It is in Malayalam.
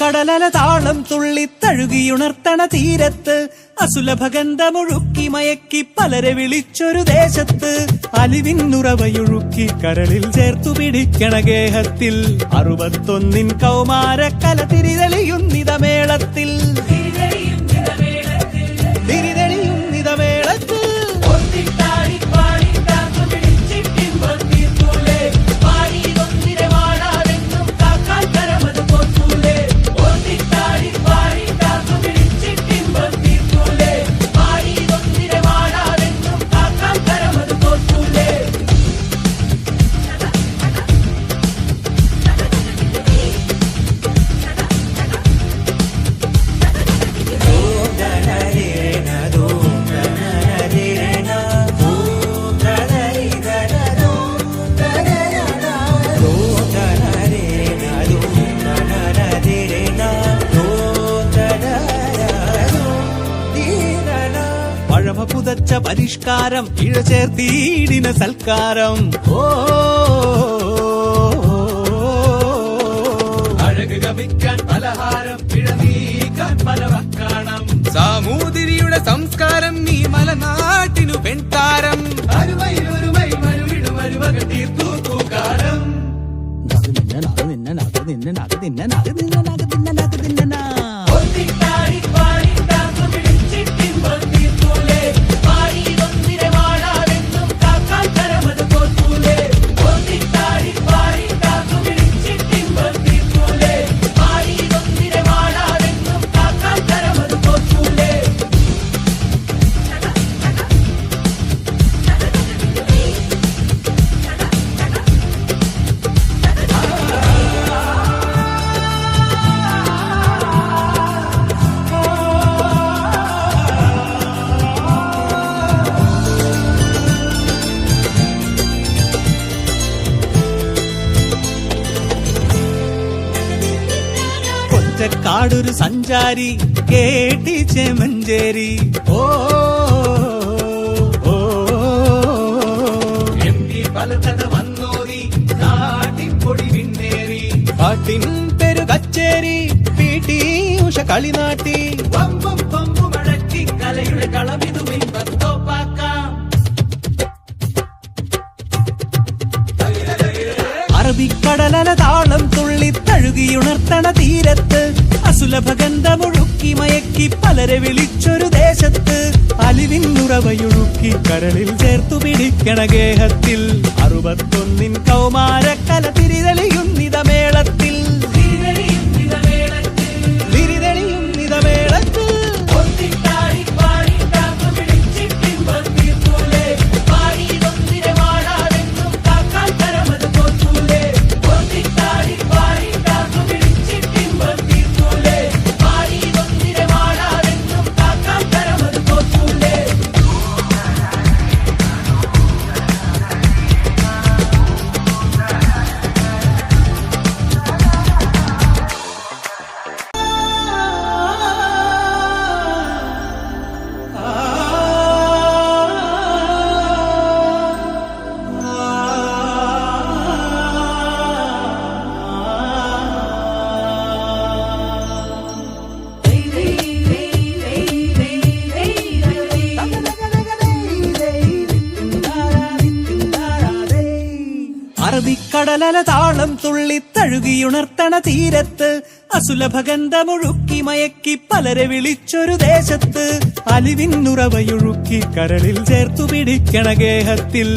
അറബിക്കടലല താളം തുള്ളി തഴുകിയുണർത്തണ തീരത്ത് അസുലഭഗന്ധമൊഴുക്കി മയക്കി പലരെ വിളിച്ചൊരു ദേശത്ത് അലിവിന്നുറവയൊഴുക്കി കരളിൽ ചേർത്തു പിടിക്കണ ഗേഹത്തിൽ 61 കൗമാരക്കല തിരിതെളിയുന്നിതമേളത്തിൽ പുതച്ച പരിഷ്കാരം ഇഴചേർത്തീടിന സൽക്കാരം അഴക് ഗമിക്കാൻ പലഹാരം ഇഴനീക്കാൻ പല വക്കാണം സാമൂതിരിയുടെ സംസ്കാരം ഈ മലനാട്ടിനു പെൺതാരം അരുമയിലൊരുമൈ മരുവിടു മരുവക തീർത്തു തൂക്കാരം കാടൊരു സഞ്ചാരി കേട്ടി ചേമഞ്ചേരി പലതട വന്നോരി നാട്ടിൻപൊടി വിണ്ണേറി പാട്ടിൻ പെരു കച്ചേരി പീട്ടി ഉഷ കളിനാട്ടി പമ്പും പമ്പും അടക്കി കലയുടെ കളമിതു ബിംബത്തോപ്പാക്കാം അറബിക്കടലല താളം തുള്ളി തഴുകിയുണർത്തണ തീരത്ത് അസുലഭഗന്ധമൊഴുക്കി മയക്കി പലരെ വിളിച്ചൊരു ദേശത്ത് അലിവിന്നുറവയൊഴുക്കി കരളിൽ ചേർത്തു പിടിക്കണ ഗേഹത്തിൽ 61 കൗമാരക്കല തിരിതെളിയുന്നിതമേളത്തിൽ അറബിക്കടലല താളം തുള്ളി തഴുകിയുണർത്തണ തീരത്ത് അസുലഭഗന്ധമൊഴുക്കി മയക്കി പലരെ വിളിച്ചൊരു ദേശത്ത് അലിവിന്നുറവയൊഴുക്കി കരളിൽ ചേർത്തു പിടിക്കണ ഗേഹത്തിൽ